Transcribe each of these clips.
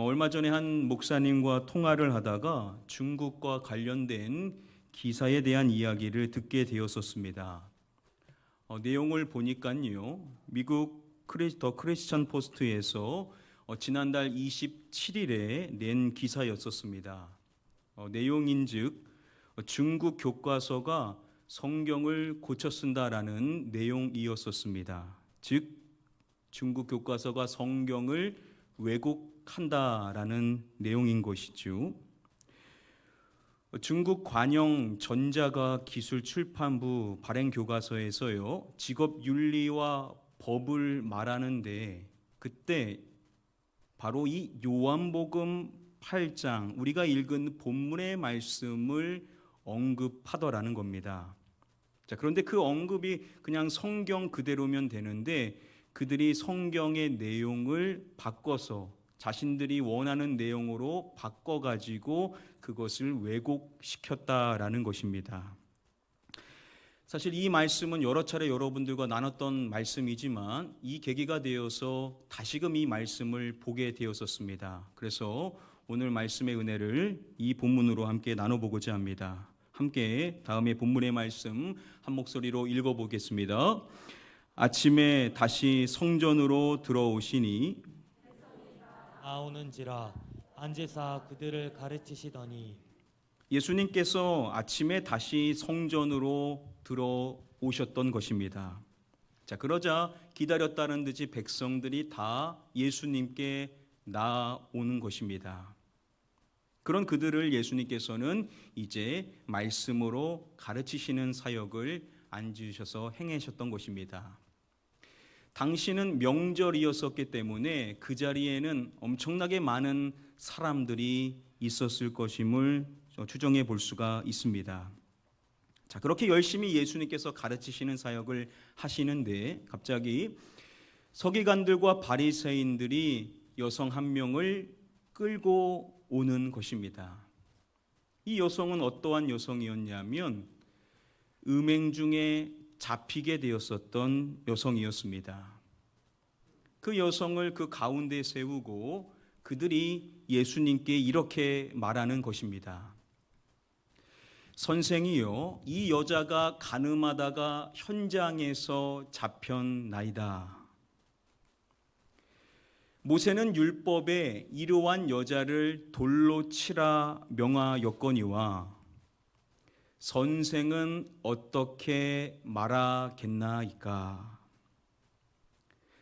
얼마 전에 한 목사님과 통화를 하다가 중국과 관련된 기사에 대한 이야기를 듣게 되었었습니다. 내용을 보니까요, 미국 더 크리스천 포스트에서 지난달 27일에 낸 기사였었습니다. 내용인즉 중국 교과서가 성경을 고쳐 쓴다라는 내용이었었습니다. 즉 중국 교과서가 성경을 왜곡한다라는 내용인 것이죠. 중국 관영 전자가 기술 출판부 발행 교과서에서요, 직업 윤리와 법을 말하는데 그때 바로 이 요한복음 8장 우리가 읽은 본문의 말씀을 언급하더라는 겁니다. 자, 그런데 그 언급이 그냥 성경 그대로면 되는데 그들이 성경의 내용을 바꿔서 자신들이 원하는 내용으로 바꿔가지고 그것을 왜곡시켰다라는 것입니다. 사실 이 말씀은 여러 차례 여러분들과 나눴던 말씀이지만 이 계기가 되어서 다시금 이 말씀을 보게 되었었습니다. 그래서 오늘 말씀의 은혜를 이 본문으로 함께 나눠보고자 합니다. 함께 다음에 본문의 말씀 한 목소리로 읽어보겠습니다. 아침에 다시 성전으로 들어오시니 나오는지라 앉으사 그들을 가르치시더니 예수님께서 아침에 다시 성전으로 들어오셨던 것입니다. 자, 그러자 기다렸다는 듯이 백성들이 다 예수님께 나오는 것입니다. 그런 그들을 예수님께서는 이제 말씀으로 가르치시는 사역을 앉으셔서 행하셨던 것입니다. 당시는 명절이었었기 때문에 그 자리에는 엄청나게 많은 사람들이 있었을 것임을 추정해 볼 수가 있습니다. 자, 그렇게 열심히 예수님께서 가르치시는 사역을 하시는데 갑자기 서기관들과 바리새인들이 여성 한 명을 끌고 오는 것입니다. 이 여성은 어떠한 여성이었냐면 음행 중에 잡히게 되었었던 여성이었습니다. 그 여성을 그 가운데 세우고 그들이 예수님께 이렇게 말하는 것입니다. 선생이요, 이 여자가 간음하다가 현장에서 잡혔나이다. 모세는 율법에 이러한 여자를 돌로 치라 명하였거니와 선생은 어떻게 말하겠나이까.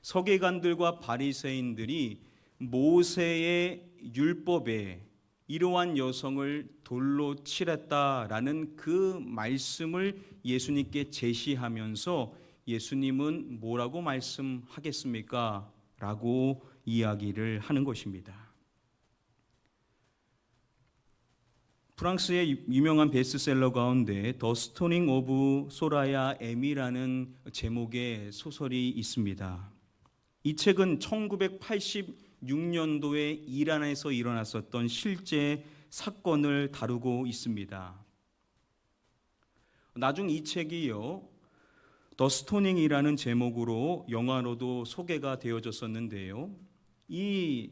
서기관들과 바리새인들이 모세의 율법에 이러한 여성을 돌로 치랬다라는 그 말씀을 예수님께 제시하면서 예수님은 뭐라고 말씀하겠습니까? 라고 이야기를 하는 것입니다. 프랑스의 유명한 베스트셀러 가운데 더 스토닝 오브 소라야 M이라는 제목의 소설이 있습니다. 이 책은 1986년도에 이란에서 일어났었던 실제 사건을 다루고 있습니다. 나중 이 책이요, 더 스토닝이라는 제목으로 영화로도 소개가 되어졌었는데요. 이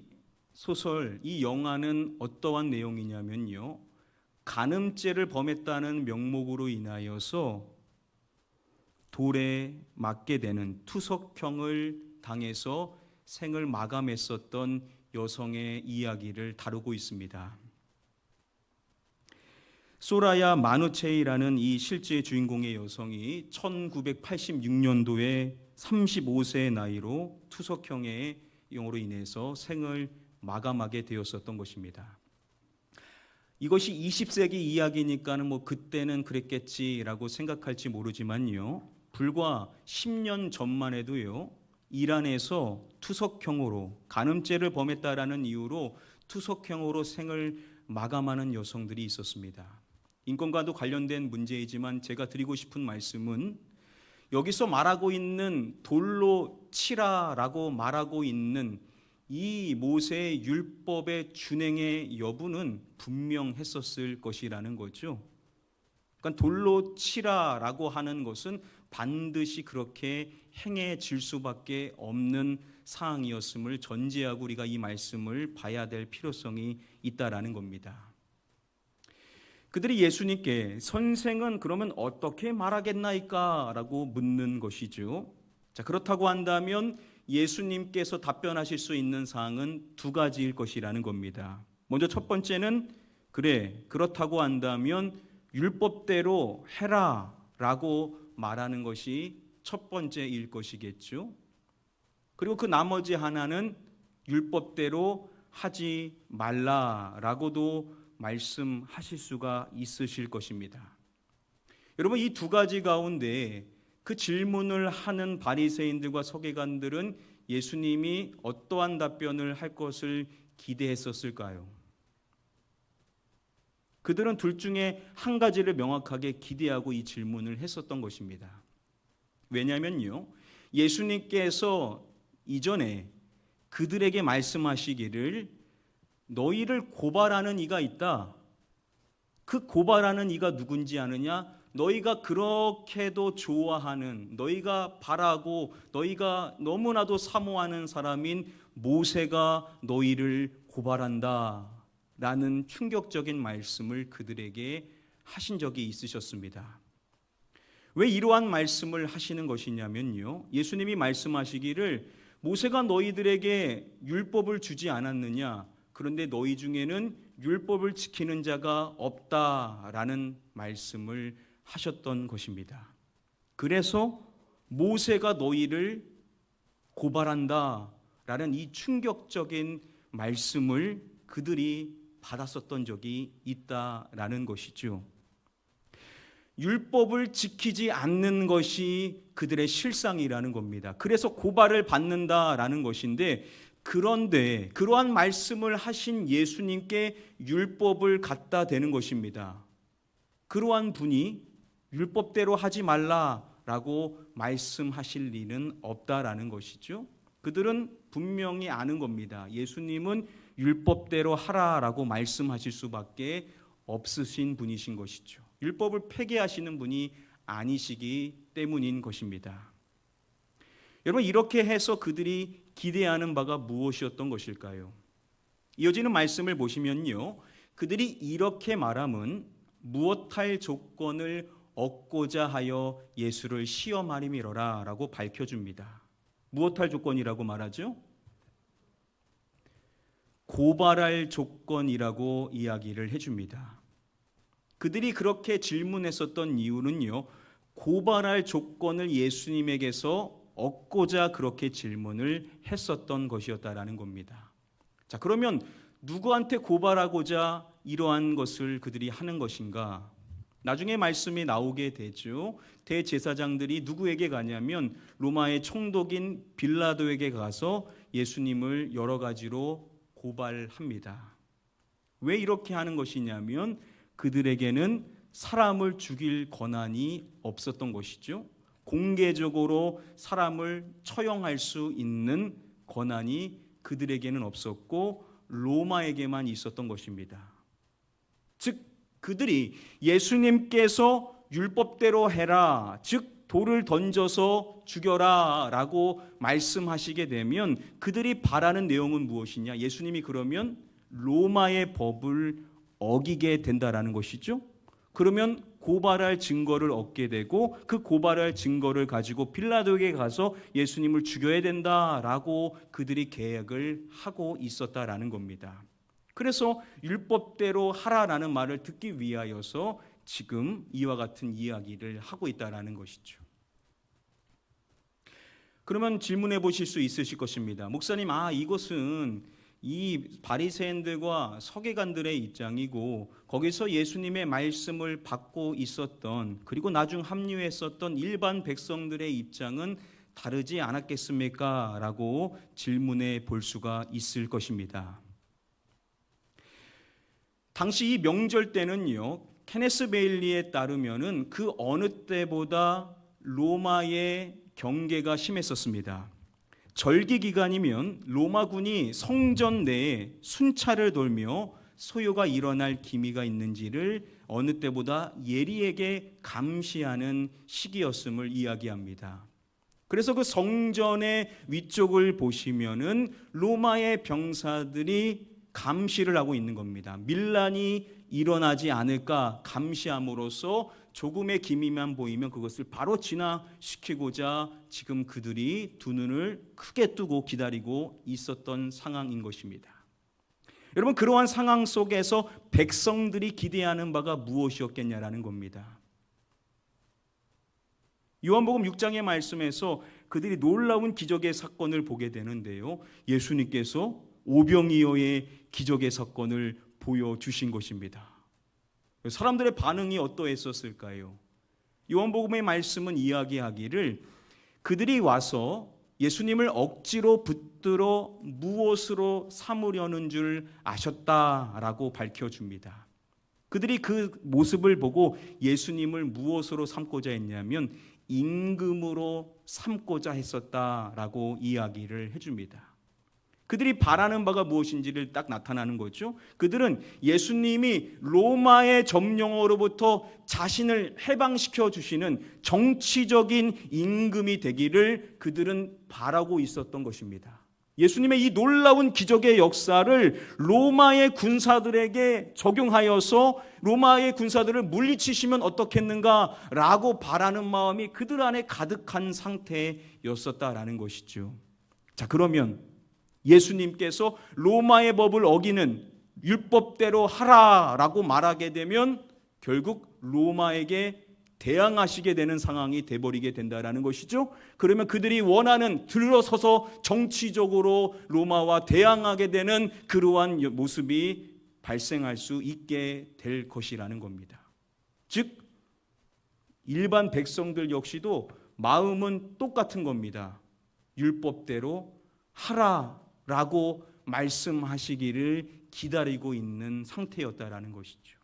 소설, 이 영화는 어떠한 내용이냐면요, 간음죄를 범했다는 명목으로 인하여서 돌에 맞게 되는 투석형을 당해서 생을 마감했었던 여성의 이야기를 다루고 있습니다. 소라야 마누체이라는 이 실제 주인공의 여성이 1986년도에 35세의 나이로 투석형의 용으로 인해서 생을 마감하게 되었었던 것입니다. 이것이 20세기 이야기니까는 뭐 그때는 그랬겠지라고 생각할지 모르지만요, 불과 10년 전만 해도요, 이란에서 투석형으로 간음죄를 범했다라는 이유로 투석형으로 생을 마감하는 여성들이 있었습니다. 인권과도 관련된 문제이지만 제가 드리고 싶은 말씀은 여기서 말하고 있는 돌로 치라라고 말하고 있는 이 모세의 율법의 준행의 여부는 분명했었을 것이라는 거죠. 그러니까 돌로 치라라고 하는 것은 반드시 그렇게 행해질 수밖에 없는 사항이었음을 전제하고 우리가 이 말씀을 봐야 될 필요성이 있다라는 겁니다. 그들이 예수님께 선생은 그러면 어떻게 말하겠나이까? 라고 묻는 것이죠. 자, 그렇다고 한다면 예수님께서 답변하실 수 있는 사항은 두 가지일 것이라는 겁니다. 먼저 첫 번째는 그래, 그렇다고 한다면 율법대로 해라 라고 말하는 것이 첫 번째일 것이겠죠. 그리고 그 나머지 하나는 율법대로 하지 말라라고도 말씀하실 수가 있으실 것입니다. 여러분, 이 두 가지 가운데 그 질문을 하는 바리새인들과 서기관들은 예수님이 어떠한 답변을 할 것을 기대했었을까요? 그들은 둘 중에 한 가지를 명확하게 기대하고 이 질문을 했었던 것입니다. 왜냐하면요, 예수님께서 이전에 그들에게 말씀하시기를 너희를 고발하는 이가 있다. 그 고발하는 이가 누군지 아느냐? 너희가 그렇게도 좋아하는, 너희가 바라고 너희가 너무나도 사모하는 사람인 모세가 너희를 고발한다 라는 충격적인 말씀을 그들에게 하신 적이 있으셨습니다. 왜 이러한 말씀을 하시는 것이냐면요, 예수님이 말씀하시기를 모세가 너희들에게 율법을 주지 않았느냐? 그런데 너희 중에는 율법을 지키는 자가 없다라는 말씀을 하셨던 것입니다. 그래서 모세가 너희를 고발한다라는 이 충격적인 말씀을 그들이 받았었던 적이 있다라는 것이죠. 율법을 지키지 않는 것이 그들의 실상이라는 겁니다. 그래서 고발을 받는다라는 것인데, 그런데 그러한 말씀을 하신 예수님께 율법을 갖다 대는 것입니다. 그러한 분이 율법대로 하지 말라라고 말씀하실 리는 없다라는 것이죠. 그들은 분명히 아는 겁니다. 예수님은 율법대로 하라라고 말씀하실 수밖에 없으신 분이신 것이죠. 율법을 폐기하시는 분이 아니시기 때문인 것입니다. 여러분, 이렇게 해서 그들이 기대하는 바가 무엇이었던 것일까요? 이어지는 말씀을 보시면요, 그들이 이렇게 말함은 무엇할 조건을 얻고자 하여 예수를 시험하림이로라 라고 밝혀줍니다. 무엇할 조건이라고 말하죠? 고발할 조건이라고 이야기를 해줍니다. 그들이 그렇게 질문했었던 이유는요, 고발할 조건을 예수님에게서 얻고자 그렇게 질문을 했었던 것이었다라는 겁니다. 자, 그러면 누구한테 고발하고자 이러한 것을 그들이 하는 것인가? 나중에 말씀이 나오게 되죠. 대제사장들이 누구에게 가냐면 로마의 총독인 빌라도에게 가서 예수님을 여러 가지로 고발합니다. 왜 이렇게 하는 것이냐면 그들에게는 사람을 죽일 권한이 없었던 것이죠. 공개적으로 사람을 처형할 수 있는 권한이 그들에게는 없었고 로마에게만 있었던 것입니다. 즉 그들이 예수님께서 율법대로 해라, 즉 돌을 던져서 죽여라 라고 말씀하시게 되면 그들이 바라는 내용은 무엇이냐? 예수님이 그러면 로마의 법을 어기게 된다라는 것이죠. 그러면 고발할 증거를 얻게 되고 그 고발할 증거를 가지고 빌라도에게 가서 예수님을 죽여야 된다라고 그들이 계획을 하고 있었다라는 겁니다. 그래서 율법대로 하라라는 말을 듣기 위하여서 지금 이와 같은 이야기를 하고 있다라는 것이죠. 그러면 질문해 보실 수 있으실 것입니다. 목사님, 이것은 이 바리새인들과 서기관들의 입장이고 거기서 예수님의 말씀을 받고 있었던 그리고 나중 합류했었던 일반 백성들의 입장은 다르지 않았겠습니까? 라고 질문해 볼 수가 있을 것입니다. 당시 이 명절 때는요, 케네스 베일리에 따르면은 그 어느 때보다 로마의 경계가 심했었습니다. 절기 기간이면 로마군이 성전 내에 순찰을 돌며 소요가 일어날 기미가 있는지를 어느 때보다 예리하게 감시하는 시기였음을 이야기합니다. 그래서 그 성전의 위쪽을 보시면은 로마의 병사들이 감시를 하고 있는 겁니다. 밀란이 일어나지 않을까 감시함으로써 조금의 기미만 보이면 그것을 바로 진화시키고자 지금 그들이 두 눈을 크게 뜨고 기다리고 있었던 상황인 것입니다. 여러분, 그러한 상황 속에서 백성들이 기대하는 바가 무엇이었겠냐라는 겁니다. 요한복음 6장의 말씀에서 그들이 놀라운 기적의 사건을 보게 되는데요, 예수님께서 오병이어의 기적의 사건을 보여주신 것입니다. 사람들의 반응이 어떠했었을까요? 요한복음의 말씀은 이야기하기를 그들이 와서 예수님을 억지로 붙들어 무엇으로 삼으려는 줄 아셨다라고 밝혀줍니다. 그들이 그 모습을 보고 예수님을 무엇으로 삼고자 했냐면 임금으로 삼고자 했었다라고 이야기를 해줍니다. 그들이 바라는 바가 무엇인지를 딱 나타나는 거죠. 그들은 예수님이 로마의 점령으로부터 자신을 해방시켜 주시는 정치적인 임금이 되기를 그들은 바라고 있었던 것입니다. 예수님의 이 놀라운 기적의 역사를 로마의 군사들에게 적용하여서 로마의 군사들을 물리치시면 어떻겠는가라고 바라는 마음이 그들 안에 가득한 상태였었다라는 것이죠. 자, 그러면 예수님께서 로마의 법을 어기는 율법대로 하라라고 말하게 되면 결국 로마에게 대항하시게 되는 상황이 돼버리게 된다라는 것이죠. 그러면 그들이 원하는 들어서서 정치적으로 로마와 대항하게 되는 그러한 모습이 발생할 수 있게 될 것이라는 겁니다. 즉 일반 백성들 역시도 마음은 똑같은 겁니다. 율법대로 하라라고 말씀하시기를 기다리고 있는 상태였다라는 것이죠.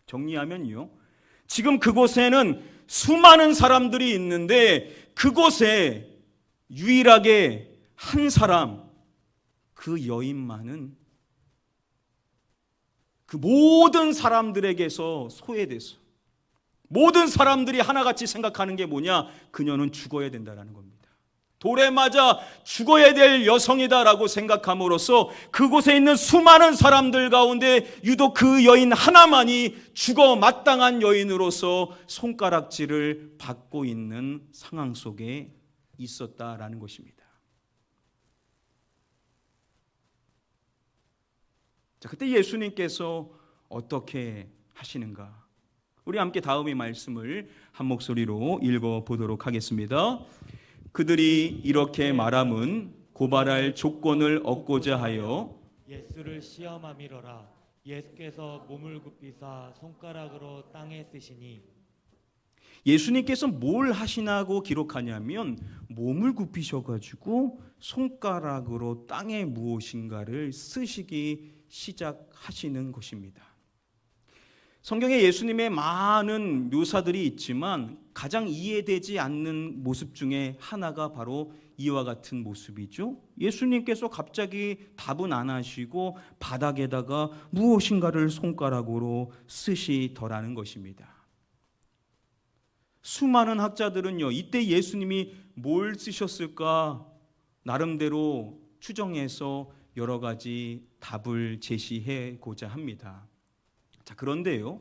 정리하면요, 지금 그곳에는 수많은 사람들이 있는데 그곳에 유일하게 한 사람, 그 여인만은 그 모든 사람들에게서 소외돼서 모든 사람들이 하나같이 생각하는 게 뭐냐? 그녀는 죽어야 된다는 겁니다. 돌에 맞아 죽어야 될 여성이다라고 생각함으로써 그곳에 있는 수많은 사람들 가운데 유독 그 여인 하나만이 죽어 마땅한 여인으로서 손가락질을 받고 있는 상황 속에 있었다라는 것입니다. 자, 그때 예수님께서 어떻게 하시는가? 우리 함께 다음의 말씀을 한 목소리로 읽어보도록 하겠습니다. 그들이 이렇게 말함은 고발할 조건을 얻고자 하여 예수를 시험함이로라. 예수께서 몸을 굽히사 손가락으로 땅에 쓰시니. 예수님께서 뭘 하시나고 기록하냐면 몸을 굽히셔가지고 손가락으로 땅에 무엇인가를 쓰시기 시작하시는 것입니다. 성경에 예수님의 많은 묘사들이 있지만 가장 이해되지 않는 모습 중에 하나가 바로 이와 같은 모습이죠. 예수님께서 갑자기 답은 안 하시고 바닥에다가 무엇인가를 손가락으로 쓰시더라는 것입니다. 수많은 학자들은요, 이때 예수님이 뭘 쓰셨을까 나름대로 추정해서 여러 가지 답을 제시해고자 합니다. 자, 그런데요,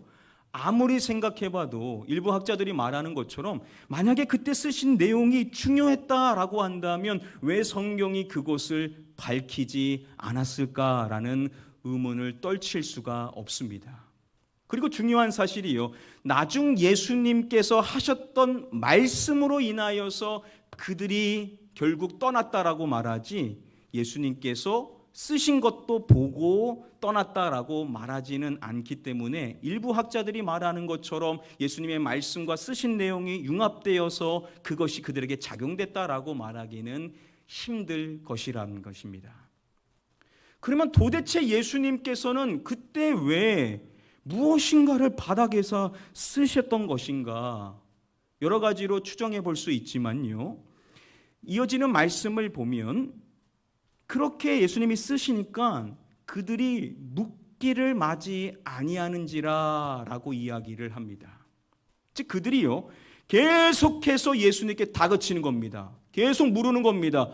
아무리 생각해봐도 일부 학자들이 말하는 것처럼 만약에 그때 쓰신 내용이 중요했다라고 한다면 왜 성경이 그것을 밝히지 않았을까라는 의문을 떨칠 수가 없습니다. 그리고 중요한 사실이요, 나중 예수님께서 하셨던 말씀으로 인하여서 그들이 결국 떠났다라고 말하지 예수님께서 쓰신 것도 보고 떠났다라고 말하지는 않기 때문에 일부 학자들이 말하는 것처럼 예수님의 말씀과 쓰신 내용이 융합되어서 그것이 그들에게 작용됐다라고 말하기는 힘들 것이라는 것입니다. 그러면 도대체 예수님께서는 그때 왜 무엇인가를 바닥에서 쓰셨던 것인가? 여러 가지로 추정해 볼 수 있지만요, 이어지는 말씀을 보면 그렇게 예수님이 쓰시니까 그들이 묻기를 마지 아니하는지라 라고 이야기를 합니다. 즉 그들이요, 계속해서 예수님께 다그치는 겁니다. 계속 물으는 겁니다.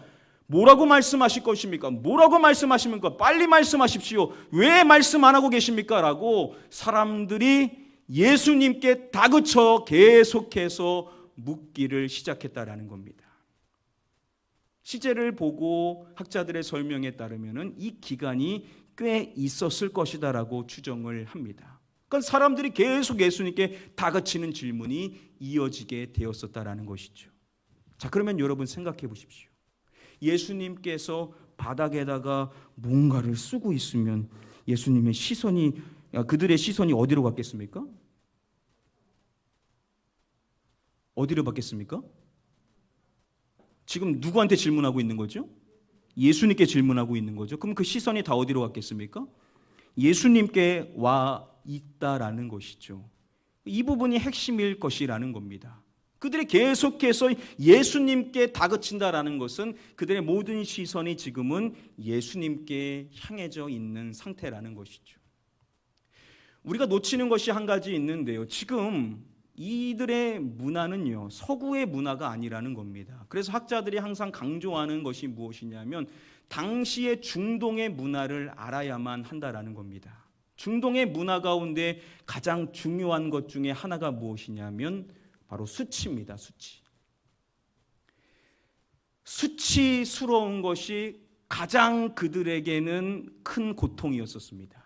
뭐라고 말씀하실 것입니까? 뭐라고 말씀하십니까? 빨리 말씀하십시오. 왜 말씀 안 하고 계십니까? 라고 사람들이 예수님께 다그쳐 계속해서 묻기를 시작했다라는 겁니다. 시제를 보고 학자들의 설명에 따르면 이 기간이 꽤 있었을 것이다라고 추정을 합니다. 그러니까 사람들이 계속 예수님께 다그치는 질문이 이어지게 되었었다라는 것이죠. 자, 그러면 여러분 생각해 보십시오. 예수님께서 바닥에다가 뭔가를 쓰고 있으면 예수님의 시선이, 그들의 시선이 어디로 갔겠습니까? 어디로 갔겠습니까? 지금 누구한테 질문하고 있는 거죠? 예수님께 질문하고 있는 거죠. 그럼 그 시선이 다 어디로 갔겠습니까? 예수님께 와 있다라는 것이죠. 이 부분이 핵심일 것이라는 겁니다. 그들이 계속해서 예수님께 다그친다라는 것은 그들의 모든 시선이 지금은 예수님께 향해져 있는 상태라는 것이죠. 우리가 놓치는 것이 한 가지 있는데요. 지금 이들의 문화는요, 서구의 문화가 아니라는 겁니다. 그래서 학자들이 항상 강조하는 것이 무엇이냐면 당시의 중동의 문화를 알아야만 한다라는 겁니다. 중동의 문화 가운데 가장 중요한 것 중에 하나가 무엇이냐면 바로 수치입니다. 수치스러운 것이 가장 그들에게는 큰 고통이었었습니다.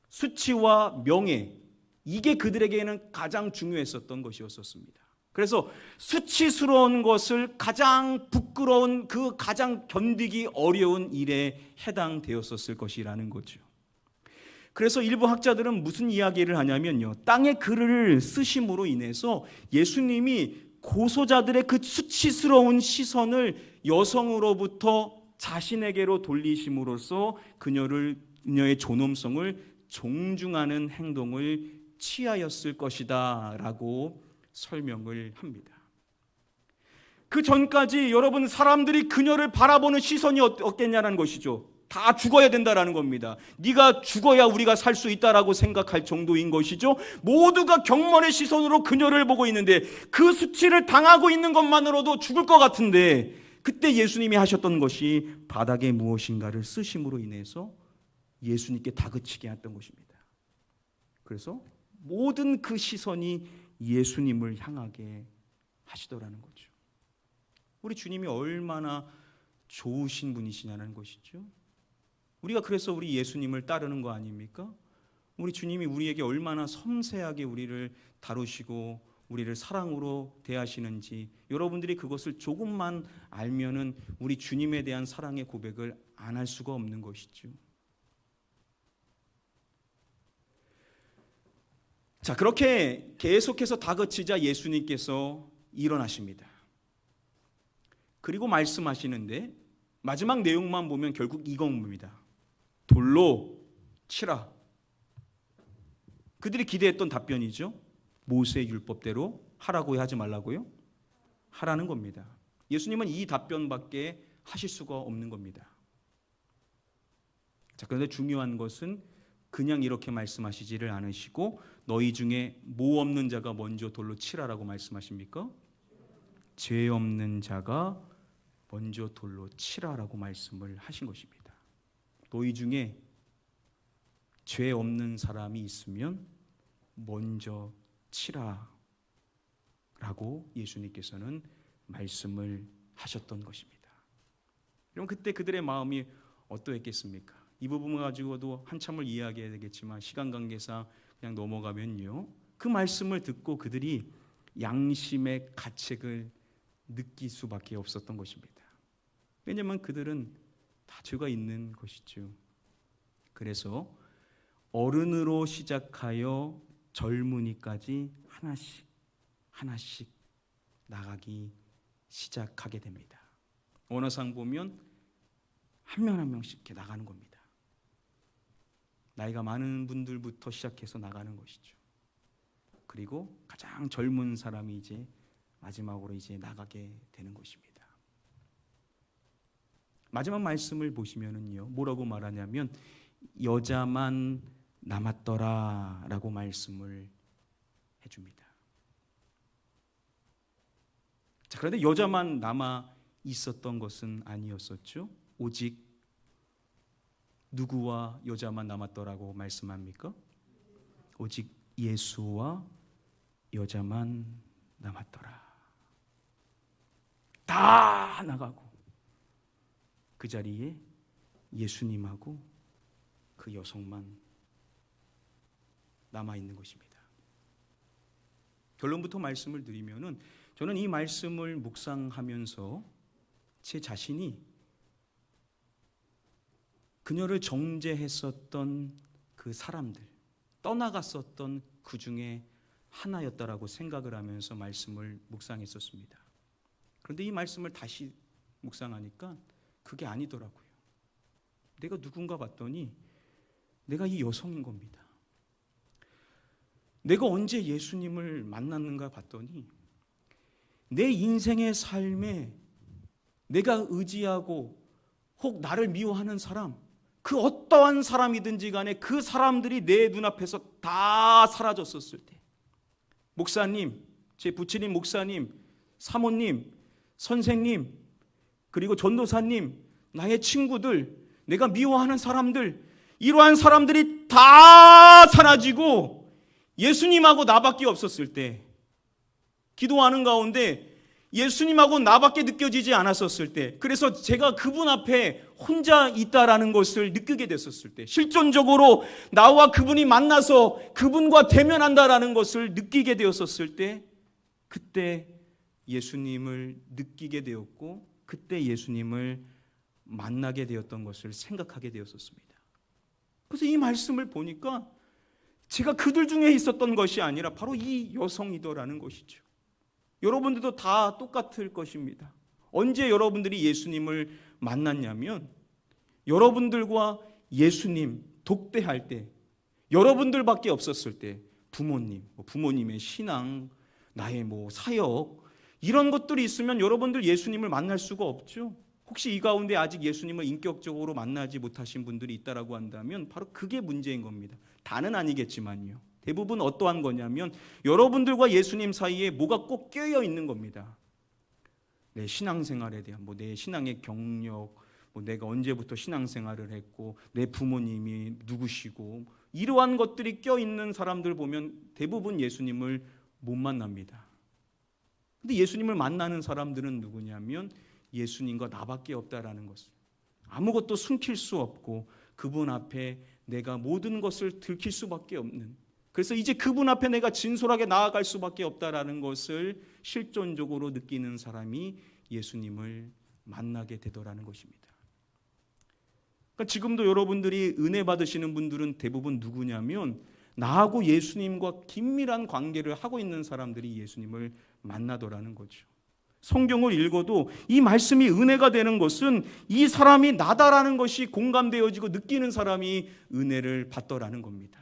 수치와 명예, 이게 그들에게는 가장 중요했었던 것이었습니다. 그래서 수치스러운 것을 가장 부끄러운, 그 가장 견디기 어려운 일에 해당되었었을 것이라는 거죠. 그래서 일부 학자들은 무슨 이야기를 하냐면요, 땅에 글을 쓰심으로 인해서 예수님이 고소자들의 그 수치스러운 시선을 여성으로부터 자신에게로 돌리심으로써 그녀의 존엄성을 존중하는 행동을 취하였을 것이다 라고 설명을 합니다. 그 전까지 여러분, 사람들이 그녀를 바라보는 시선이 어땠냐는 것이죠. 다 죽어야 된다라는 겁니다. 네가 죽어야 우리가 살 수 있다라고 생각할 정도인 것이죠. 모두가 경멸의 시선으로 그녀를 보고 있는데 그 수치를 당하고 있는 것만으로도 죽을 것 같은데, 그때 예수님이 하셨던 것이 바닥에 무엇인가를 쓰심으로 인해서 예수님께 다그치게 했던 것입니다. 그래서 모든 그 시선이 예수님을 향하게 하시더라는 거죠. 우리 주님이 얼마나 좋으신 분이시냐는 것이죠. 우리가 그래서 우리 예수님을 따르는 거 아닙니까? 우리 주님이 우리에게 얼마나 섬세하게 우리를 다루시고 우리를 사랑으로 대하시는지 여러분들이 그것을 조금만 알면은 우리 주님에 대한 사랑의 고백을 안 할 수가 없는 것이죠. 자, 그렇게 계속해서 다그치자 예수님께서 일어나십니다. 그리고 말씀하시는데 마지막 내용만 보면 결국 이겁니다. 돌로 치라. 그들이 기대했던 답변이죠. 모세의 율법대로 하라고요, 하지 말라고요? 하라는 겁니다. 예수님은 이 답변밖에 하실 수가 없는 겁니다. 자, 그런데 중요한 것은 그냥 이렇게 말씀하시지를 않으시고 너희 중에 뭐 없는 자가 먼저 돌로 치라라고 말씀하십니까? 죄 없는 자가 먼저 돌로 치라라고 말씀을 하신 것입니다. 너희 중에 죄 없는 사람이 있으면 먼저 치라라고 예수님께서는 말씀을 하셨던 것입니다. 여러분, 그때 그들의 마음이 어떠했겠습니까? 이 부분을 가지고도 한참을 이야기해야 되겠지만 시간 관계상 그냥 넘어가면요, 그 말씀을 듣고 그들이 양심의 가책을 느낄 수밖에 없었던 것입니다. 왜냐하면 그들은 다 죄가 있는 것이죠. 그래서 어른으로 시작하여 젊은이까지 하나씩 나가기 시작하게 됩니다. 언어상 보면 한 명 한 명씩 이렇게 나가는 겁니다. 나이가 많은 분들부터 시작해서 나가는 것이죠. 그리고 가장 젊은 사람이 이제 마지막으로 이제 나가게 되는 것입니다. 마지막 말씀을 보시면은요, 뭐라고 말하냐면 여자만 남았더라라고 말씀을 해줍니다. 자, 그런데 여자만 남아 있었던 것은 아니었었죠. 오직 누구와 여자만 남았더라고 말씀합니까? 오직 예수와 여자만 남았더라. 다 나가고 그 자리에 예수님하고 그 여성만 남아 있는 것입니다. 결론부터 말씀을 드리면은 저는 이 말씀을 묵상하면서 제 자신이 그녀를 정죄했었던 그 사람들, 떠나갔었던 그 중에 하나였다라고 생각을 하면서 말씀을 묵상했었습니다. 그런데 이 말씀을 다시 묵상하니까 그게 아니더라고요. 내가 누군가 봤더니 내가 이 여성인 겁니다. 내가 언제 예수님을 만났는가 봤더니 내 인생의 삶에 내가 의지하고 혹 나를 미워하는 사람, 그 어떠한 사람이든지 간에 그 사람들이 내 눈앞에서 다 사라졌었을 때, 목사님, 제 부친인 목사님, 사모님, 선생님, 그리고 전도사님, 나의 친구들, 내가 미워하는 사람들, 이러한 사람들이 다 사라지고 예수님하고 나밖에 없었을 때, 기도하는 가운데 예수님하고 나밖에 느껴지지 않았었을 때, 그래서 제가 그분 앞에 혼자 있다라는 것을 느끼게 됐었을 때, 실존적으로 나와 그분이 만나서 그분과 대면한다라는 것을 느끼게 되었었을 때, 그때 예수님을 느끼게 되었고 그때 예수님을 만나게 되었던 것을 생각하게 되었었습니다. 그래서 이 말씀을 보니까 제가 그들 중에 있었던 것이 아니라 바로 이 여성이더라는 것이죠. 여러분들도 다 똑같을 것입니다. 언제 여러분들이 예수님을 만났냐면 여러분들과 예수님 독대할 때, 여러분들밖에 없었을 때, 부모님, 부모님의 신앙, 나의 사역, 이런 것들이 있으면 여러분들 예수님을 만날 수가 없죠. 혹시 이 가운데 아직 예수님을 인격적으로 만나지 못하신 분들이 있다라고 한다면 바로 그게 문제인 겁니다. 다는 아니겠지만요. 대부분 어떠한 거냐면 여러분들과 예수님 사이에 뭐가 꼭 껴여 있는 겁니다. 내 신앙생활에 대한 내 신앙의 경력, 내가 언제부터 신앙생활을 했고 내 부모님이 누구시고 이러한 것들이 껴있는 사람들 보면 대부분 예수님을 못 만납니다. 근데 예수님을 만나는 사람들은 누구냐면 예수님과 나밖에 없다라는 것을, 아무것도 숨길 수 없고 그분 앞에 내가 모든 것을 들킬 수밖에 없는, 그래서 이제 그분 앞에 내가 진솔하게 나아갈 수밖에 없다라는 것을 실존적으로 느끼는 사람이 예수님을 만나게 되더라는 것입니다. 그러니까 지금도 여러분들이 은혜 받으시는 분들은 대부분 누구냐면 나하고 예수님과 긴밀한 관계를 하고 있는 사람들이 예수님을 만나더라는 거죠. 성경을 읽어도 이 말씀이 은혜가 되는 것은 이 사람이 나다라는 것이 공감되어지고 느끼는 사람이 은혜를 받더라는 겁니다.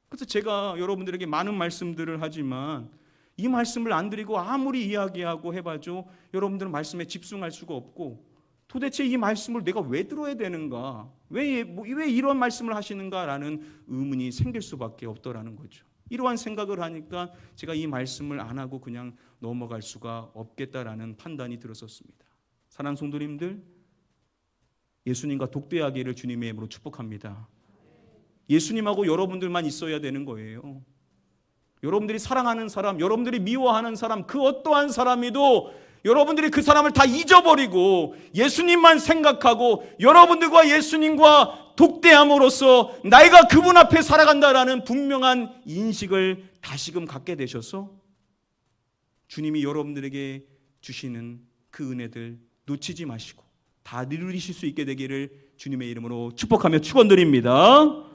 그래서 제가 여러분들에게 많은 말씀들을 하지만 이 말씀을 안 드리고 아무리 이야기하고 해봐도 여러분들은 말씀에 집중할 수가 없고 도대체 이 말씀을 내가 왜 들어야 되는가? 왜 이런 말씀을 하시는가라는 의문이 생길 수밖에 없더라는 거죠. 이러한 생각을 하니까 제가 이 말씀을 안 하고 그냥 넘어갈 수가 없겠다라는 판단이 들었었습니다. 사랑하는 성도님들, 예수님과 독대하기를 주님의 이름으로 축복합니다. 예수님하고 여러분들만 있어야 되는 거예요. 여러분들이 사랑하는 사람, 여러분들이 미워하는 사람, 그 어떠한 사람이도 여러분들이 그 사람을 다 잊어버리고 예수님만 생각하고 여러분들과 예수님과 독대함으로써 내가 그분 앞에 살아간다라는 분명한 인식을 다시금 갖게 되셔서 주님이 여러분들에게 주시는 그 은혜들 놓치지 마시고 다 누리실 수 있게 되기를 주님의 이름으로 축복하며 축원드립니다.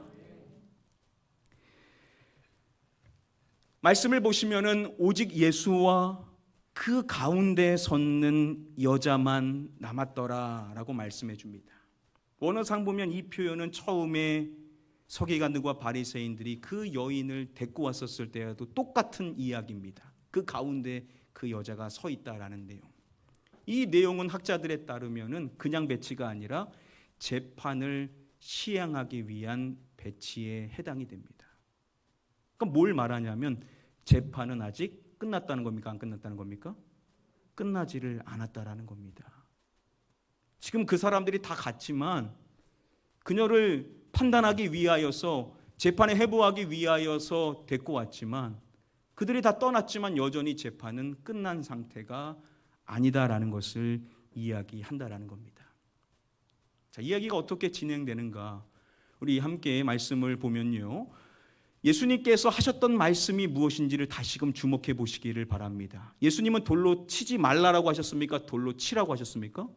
말씀을 보시면은 오직 예수와 그 가운데 섰는 여자만 남았더라라고 말씀해 줍니다. 원어상 보면 이 표현은 처음에 서기관들과 바리새인들이 그 여인을 데리고 왔었을 때와도 똑같은 이야기입니다. 그 가운데 그 여자가 서 있다라는 내용. 이 내용은 학자들에 따르면은 그냥 배치가 아니라 재판을 시행하기 위한 배치에 해당이 됩니다. 그러니까 뭘 말하냐면 재판은 아직 끝났다는 겁니까? 안 끝났다는 겁니까? 끝나지를 않았다라는 겁니다. 지금 그 사람들이 다 갔지만 그녀를 판단하기 위하여서 재판에 회부하기 위하여서 데리고 왔지만 그들이 다 떠났지만 여전히 재판은 끝난 상태가 아니다라는 것을 이야기한다라는 겁니다. 자, 이야기가 어떻게 진행되는가? 우리 함께 말씀을 보면요. 예수님께서 하셨던 말씀이 무엇인지를 다시금 주목해 보시기를 바랍니다. 예수님은 돌로 치지 말라라고 하셨습니까? 돌로 치라고 하셨습니까?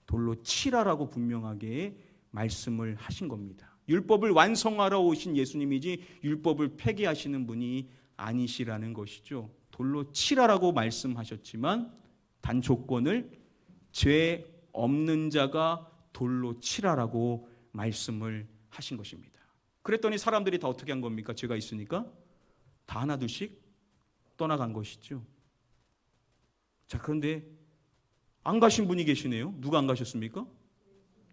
돌로 치라라고 분명하게 말씀을 하신 겁니다. 율법을 완성하러 오신 예수님이지 율법을 폐기하시는 분이 아니시라는 것이죠. 돌로 치라라고 말씀하셨지만 단 조건을 죄 없는 자가 돌로 치라라고 말씀을 하신 것입니다. 그랬더니 사람들이 다 어떻게 한 겁니까? 죄가 있으니까 다 하나둘씩 떠나간 것이죠. 자, 그런데 안 가신 분이 계시네요. 누가 안 가셨습니까?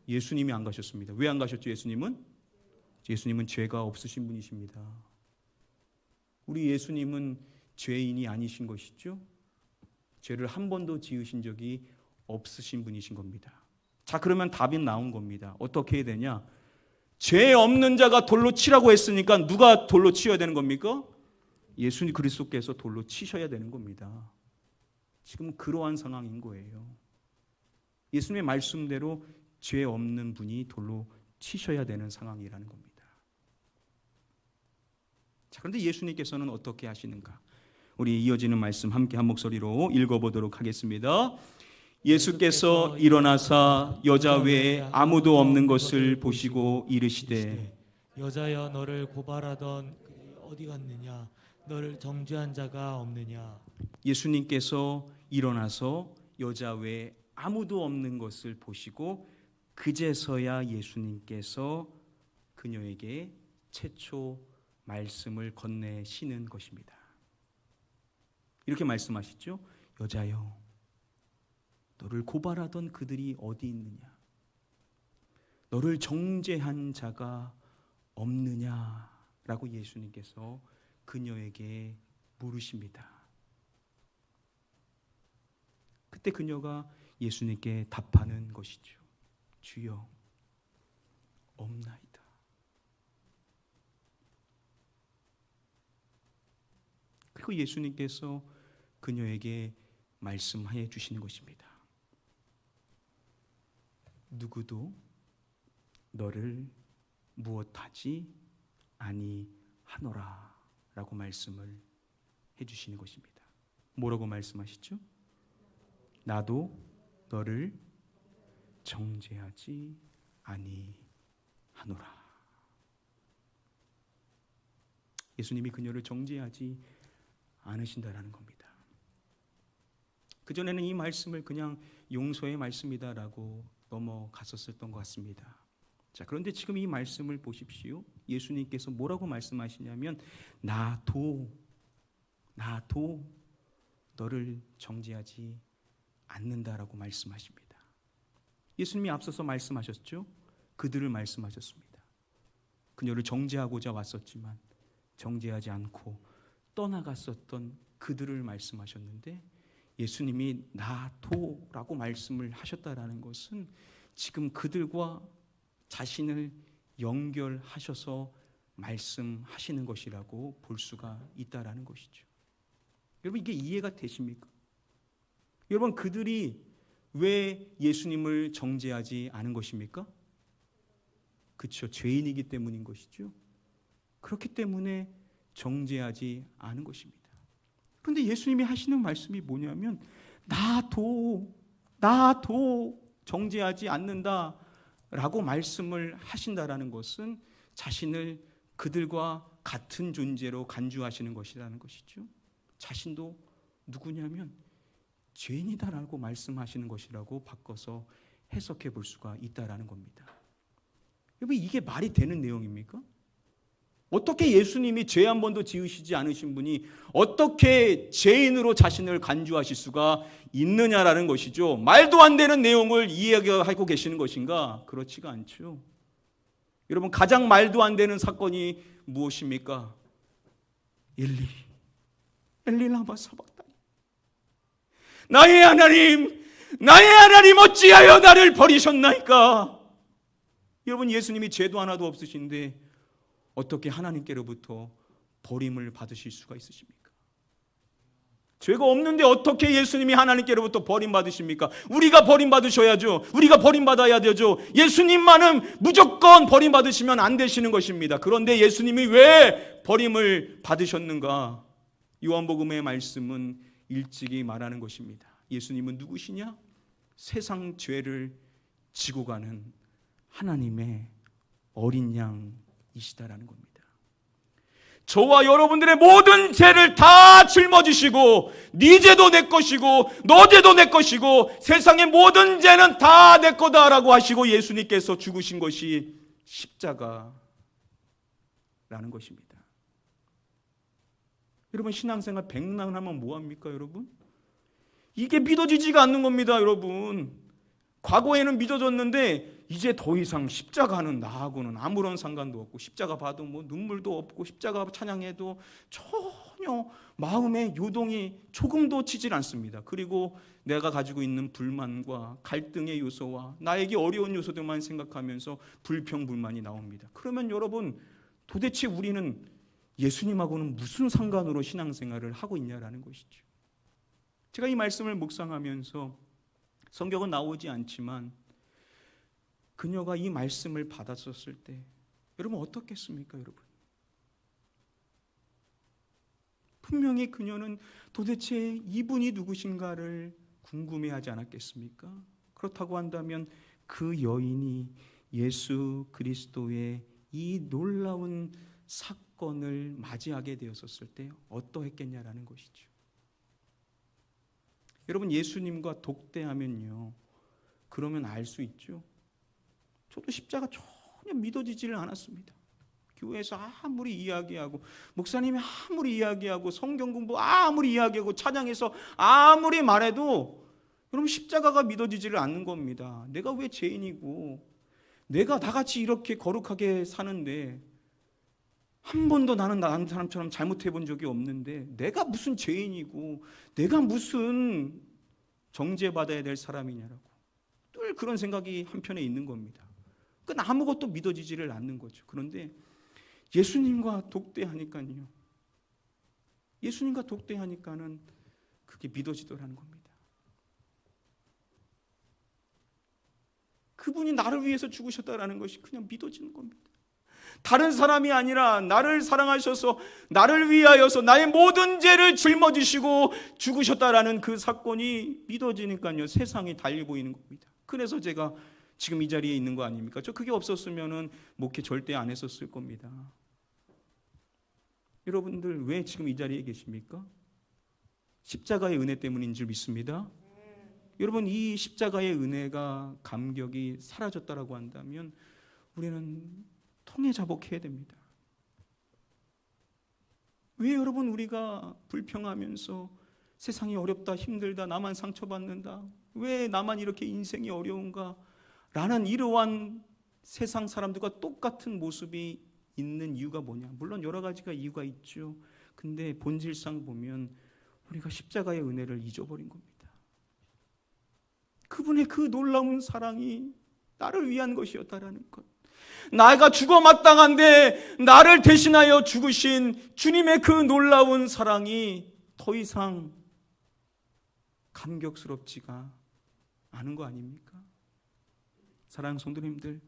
예수님이 안 가셨습니다. 왜 안 가셨죠? 예수님은 죄가 없으신 분이십니다. 우리 예수님은 죄인이 아니신 것이죠. 죄를 한 번도 지으신 적이 없으신 분이신 겁니다. 자, 그러면 답이 나온 겁니다. 어떻게 해야 되냐? 죄 없는 자가 돌로 치라고 했으니까 누가 돌로 치어야 되는 겁니까? 예수님 그리스도께서 돌로 치셔야 되는 겁니다. 지금 그러한 상황인 거예요. 예수님의 말씀대로 죄 없는 분이 돌로 치셔야 되는 상황이라는 겁니다. 자, 그런데 예수님께서는 어떻게 하시는가? 우리 이어지는 말씀 함께 한 목소리로 읽어보도록 하겠습니다. 예수께서 일어나사 여자 외에 아무도 없는 것을 보시고 이르시되 여자여 너를 고발하던 그들이 어디 갔느냐? 너를 정죄한 자가 없느냐? 예수님께서 일어나서 여자 외에 아무도 없는 것을 보시고 그제서야 예수님께서 그녀에게 최초 말씀을 건네시는 것입니다. 이렇게 말씀하시죠. 여자여 너를 고발하던 그들이 어디 있느냐? 너를 정죄한 자가 없느냐? 라고 예수님께서 그녀에게 물으십니다. 그때 그녀가 예수님께 답하는 것이죠. 주여, 없나이다. 그리고 예수님께서 그녀에게 말씀해 주시는 것입니다. 누구도 너를 무엇하지 아니하노라 라고 말씀을 해주시는 것입니다. 뭐라고 말씀하시죠? 나도 너를 정죄하지 아니하노라. 예수님이 그녀를 정죄하지 않으신다라는 겁니다. 그전에는 이 말씀을 그냥 용서의 말씀이다라고 넘어갔었던 것 같습니다. 자, 그런데 지금 이 말씀을 보십시오. 예수님께서 뭐라고 말씀하시냐면 나도 너를 정죄하지 않는다라고 말씀하십니다. 예수님이 앞서서 말씀하셨죠. 그들을 말씀하셨습니다. 그녀를 정죄하고자 왔었지만 정죄하지 않고 떠나갔었던 그들을 말씀하셨는데 예수님이 나도라고 말씀을 하셨다라는 것은 지금 그들과 자신을 연결하셔서 말씀하시는 것이라고 볼 수가 있다라는 것이죠. 여러분, 이게 이해가 되십니까? 여러분, 그들이 왜 예수님을 정죄하지 않은 것입니까? 그렇죠. 죄인이기 때문인 것이죠. 그렇기 때문에 정죄하지 않은 것입니다. 그런데 예수님이 하시는 말씀이 뭐냐면 나도 정죄하지 않는다라고 말씀을 하신다라는 것은 자신을 그들과 같은 존재로 간주하시는 것이라는 것이죠. 자신도 누구냐면 죄인이다라고 말씀하시는 것이라고 바꿔서 해석해 볼 수가 있다라는 겁니다. 여러분, 이게 말이 되는 내용입니까? 어떻게 예수님이 죄 한 번도 지으시지 않으신 분이 어떻게 죄인으로 자신을 간주하실 수가 있느냐라는 것이죠. 말도 안 되는 내용을 이야기하고 계시는 것인가? 그렇지가 않죠. 여러분, 가장 말도 안 되는 사건이 무엇입니까? 엘리 라마 사박다니. 나의 하나님 어찌하여 나를 버리셨나이까? 여러분, 예수님이 죄도 하나도 없으신데 어떻게 하나님께로부터 버림을 받으실 수가 있으십니까? 죄가 없는데 어떻게 예수님이 하나님께로부터 버림받으십니까? 우리가 버림받으셔야죠. 우리가 버림받아야 되죠. 예수님만은 무조건 버림받으시면 안 되시는 것입니다. 그런데 예수님이 왜 버림을 받으셨는가? 요한복음의 말씀은 일찍이 말하는 것입니다. 예수님은 누구시냐? 세상 죄를 지고 가는 하나님의 어린 양이시다라는 겁니다. 저와 여러분들의 모든 죄를 다 짊어지시고 네 죄도 내 것이고 너 죄도 내 것이고 세상의 모든 죄는 다 내 거다라고 하시고 예수님께서 죽으신 것이 십자가라는 것입니다. 여러분, 신앙생활 백난하면 뭐합니까 여러분? 이게 믿어지지가 않는 겁니다 여러분. 과거에는 믿어졌는데 이제 더 이상 십자가는 나하고는 아무런 상관도 없고, 십자가 봐도 뭐 눈물도 없고, 십자가 찬양해도 전혀 마음의 요동이 조금도 치질 않습니다. 그리고 내가 가지고 있는 불만과 갈등의 요소와 나에게 어려운 요소들만 생각하면서 불평불만이 나옵니다. 그러면 여러분, 도대체 우리는 예수님하고는 무슨 상관으로 신앙생활을 하고 있냐라는 것이죠. 제가 이 말씀을 묵상하면서 성경은 나오지 않지만 그녀가 이 말씀을 받았었을 때 여러분 어떻겠습니까 여러분? 분명히 그녀는 도대체 이분이 누구신가를 궁금해하지 않았겠습니까? 그렇다고 한다면 그 여인이 예수 그리스도의 이 놀라운 사건을 맞이하게 되었을 때 어떠했겠냐라는 것이죠. 여러분, 예수님과 독대하면요, 그러면 알 수 있죠. 저도 십자가 전혀 믿어지지를 않았습니다. 교회에서 아무리 이야기하고, 목사님이 아무리 이야기하고, 성경 공부 아무리 이야기하고, 찬양해서 아무리 말해도 여러분 십자가가 믿어지지를 않는 겁니다. 내가 왜 죄인이고, 내가 나같이 이렇게 거룩하게 사는데 한 번도 나는 다른 사람처럼 잘못해 본 적이 없는데 내가 무슨 죄인이고 내가 무슨 정죄받아야 될 사람이냐라고 늘 그런 생각이 한편에 있는 겁니다. 그건 아무것도 믿어지지를 않는 거죠. 그런데 예수님과 독대하니까요, 예수님과 독대하니까는 그게 믿어지더라는 겁니다. 그분이 나를 위해서 죽으셨다라는 것이 그냥 믿어지는 겁니다. 다른 사람이 아니라 나를 사랑하셔서 나를 위하여서 나의 모든 죄를 짊어지시고 죽으셨다라는 그 사건이 믿어지니까요, 세상이 달리 보이는 겁니다. 그래서 제가 지금 이 자리에 있는 거 아닙니까? 저 그게 없었으면은 목회 절대 안 했었을 겁니다. 여러분들 왜 지금 이 자리에 계십니까? 십자가의 은혜 때문인 줄 믿습니다. 여러분, 이 십자가의 은혜가 감격이 사라졌다라고 한다면 우리는 통에 자복해야 됩니다. 왜 여러분 우리가 불평하면서 세상이 어렵다, 힘들다, 나만 상처받는다, 왜 나만 이렇게 인생이 어려운가 라는 이러한 세상 사람들과 똑같은 모습이 있는 이유가 뭐냐? 물론 여러 가지가 이유가 있죠. 근데 본질상 보면 우리가 십자가의 은혜를 잊어버린 겁니다. 그분의 그 놀라운 사랑이 나를 위한 것이었다라는 것, 나가 죽어 마땅한데 나를 대신하여 죽으신 주님의 그 놀라운 사랑이 더 이상 감격스럽지가 않은 거 아닙니까? 사랑하는 성도님들,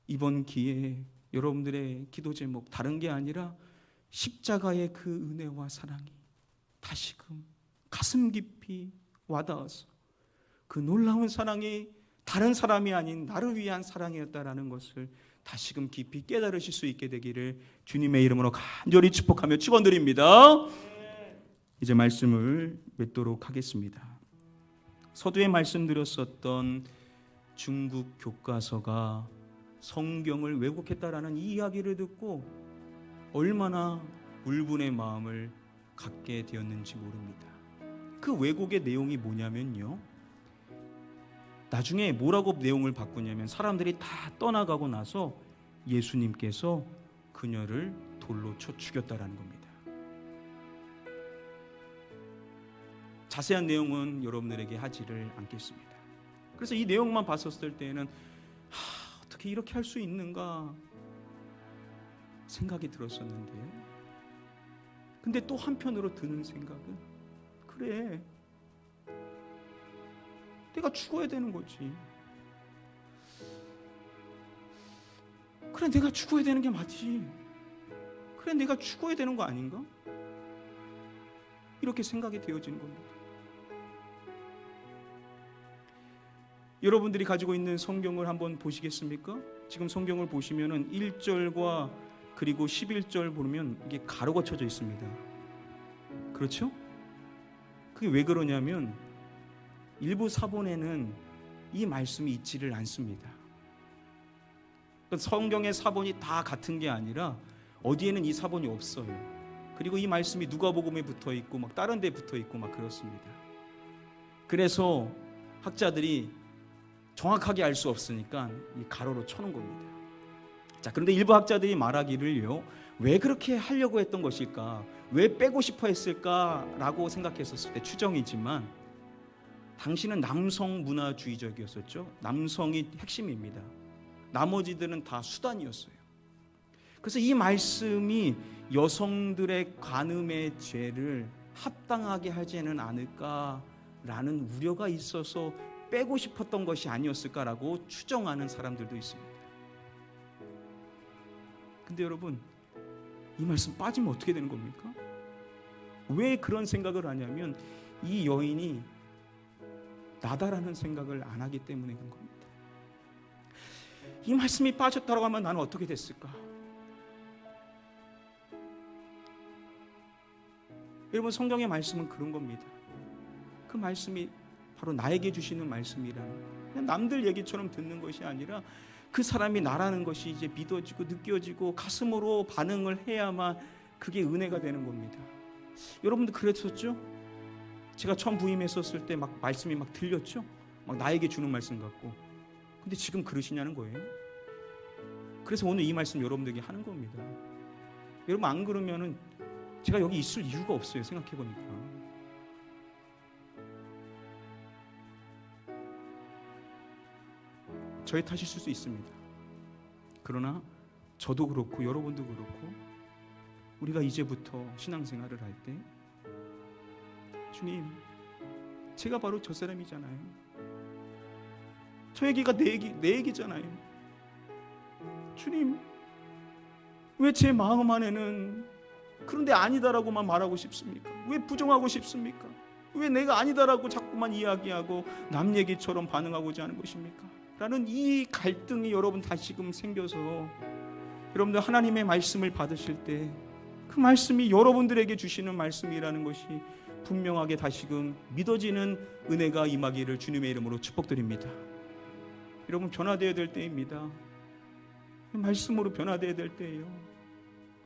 이번 기회에 여러분들의 기도 제목 다른 게 아니라 십자가의 그 은혜와 사랑이 다시금 가슴 깊이 와닿아서 그 놀라운 사랑이 다른 사람이 아닌 나를 위한 사랑이었다라는 것을 다시금 깊이 깨달으실 수 있게 되기를 주님의 이름으로 간절히 축복하며 축원드립니다. 이제 말씀을 맺도록 하겠습니다. 서두에 말씀드렸었던 중국 교과서가 성경을 왜곡했다라는 이 이야기를 듣고 얼마나 울분의 마음을 갖게 되었는지 모릅니다. 그 왜곡의 내용이 뭐냐면요, 나중에 뭐라고 내용을 바꾸냐면 사람들이 다 떠나가고 나서 예수님께서 그녀를 돌로 쳐 죽였다라는 겁니다. 자세한 내용은 여러분들에게 하지를 않겠습니다. 그래서 이 내용만 봤었을 때에는 어떻게 이렇게 할 수 있는가 생각이 들었었는데요. 근데 또 한편으로 드는 생각은, 그래, 내가 죽어야 되는 거지. 그래, 내가 죽어야 되는 게 맞지. 그래, 내가 죽어야 되는 거 아닌가? 이렇게 생각이 되어지는 겁니다. 여러분들이 가지고 있는 성경을 한번 보시겠습니까? 지금 성경을 보시면은 1절과 그리고 11절 보면 이게 가로가 쳐져 있습니다. 그렇죠? 그게 왜 그러냐면 일부 사본에는 이 말씀이 있지를 않습니다. 성경의 사본이 다 같은 게 아니라 어디에는 이 사본이 없어요. 그리고 이 말씀이 누가복음에 붙어 있고 막 다른 데 붙어 있고 막 그렇습니다. 그래서 학자들이 정확하게 알 수 없으니까 이 가로로 쳐놓은 겁니다. 자, 그런데 일부 학자들이 말하기를요, 왜 그렇게 하려고 했던 것일까, 왜 빼고 싶어 했을까라고 생각했었을 때 추정이지만, 당신은 남성 문화주의적이었었죠. 남성이 핵심입니다. 나머지들은 다 수단이었어요. 그래서 이 말씀이 여성들의 간음의 죄를 합당하게 하지는 않을까라는 우려가 있어서 빼고 싶었던 것이 아니었을까라고 추정하는 사람들도 있습니다. 근데 여러분, 이 말씀 빠지면 어떻게 되는 겁니까? 왜 그런 생각을 하냐면 이 여인이 나다라는 생각을 안 하기 때문에 그런 겁니다. 이 말씀이 빠졌다고 하면 나는 어떻게 됐을까? 여러분, 성경의 말씀은 그런 겁니다. 그 말씀이 바로 나에게 주시는 말씀이라는, 그냥 남들 얘기처럼 듣는 것이 아니라 그 사람이 나라는 것이 이제 믿어지고 느껴지고 가슴으로 반응을 해야만 그게 은혜가 되는 겁니다. 여러분도 그랬었죠? 제가 처음 부임했었을 때 막 말씀이 막 들렸죠? 막 나에게 주는 말씀 같고. 근데 지금 그러시냐는 거예요. 그래서 오늘 이 말씀 여러분들에게 하는 겁니다. 여러분, 안 그러면은 제가 여기 있을 이유가 없어요. 생각해 보니까. 저의 탓일 수도 있습니다. 그러나 저도 그렇고 여러분도 그렇고 우리가 이제부터 신앙생활을 할 때, 주님, 제가 바로 저 사람이잖아요. 저 얘기가 내 얘기잖아요. 주님, 왜 제 마음 안에는 그런데 아니다라고만 말하고 싶습니까? 왜 부정하고 싶습니까? 왜 내가 아니다라고 자꾸만 이야기하고 남 얘기처럼 반응하고자 하는 것입니까? 라는 이 갈등이 여러분 다시금 생겨서, 여러분들 하나님의 말씀을 받으실 때 그 말씀이 여러분들에게 주시는 말씀이라는 것이 분명하게 다시금 믿어지는 은혜가 임하기를 주님의 이름으로 축복드립니다. 여러분, 변화되어야 될 때입니다. 말씀으로 변화되어야 될 때예요.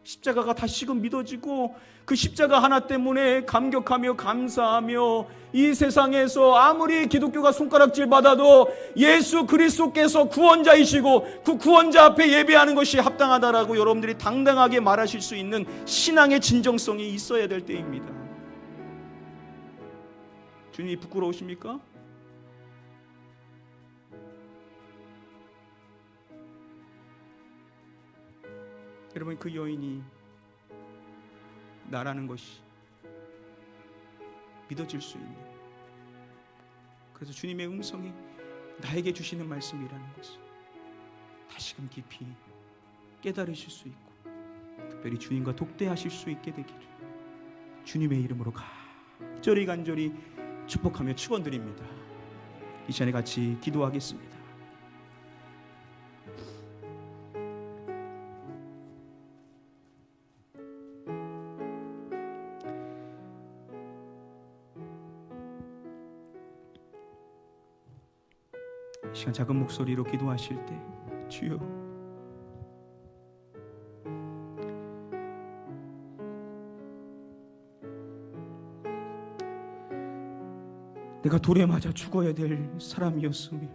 십자가가 다시금 믿어지고 그 십자가 하나 때문에 감격하며 감사하며 이 세상에서 아무리 기독교가 손가락질 받아도 예수 그리스도께서 구원자이시고 그 구원자 앞에 예배하는 것이 합당하다라고 여러분들이 당당하게 말하실 수 있는 신앙의 진정성이 있어야 될 때입니다. 주님이 부끄러우십니까? 여러분, 그 여인이 나라는 것이 믿어질 수 있는, 그래서 주님의 음성이 나에게 주시는 말씀이라는 것을 다시금 깊이 깨달으실 수 있고 특별히 주님과 독대하실 수 있게 되기를 주님의 이름으로 간절히 축복하며 축원드립니다. 이 시간에 같이 기도하겠습니다. 이 시간 작은 목소리로 기도하실 때, 주여, 내가 돌에 맞아 죽어야 될 사람이었으며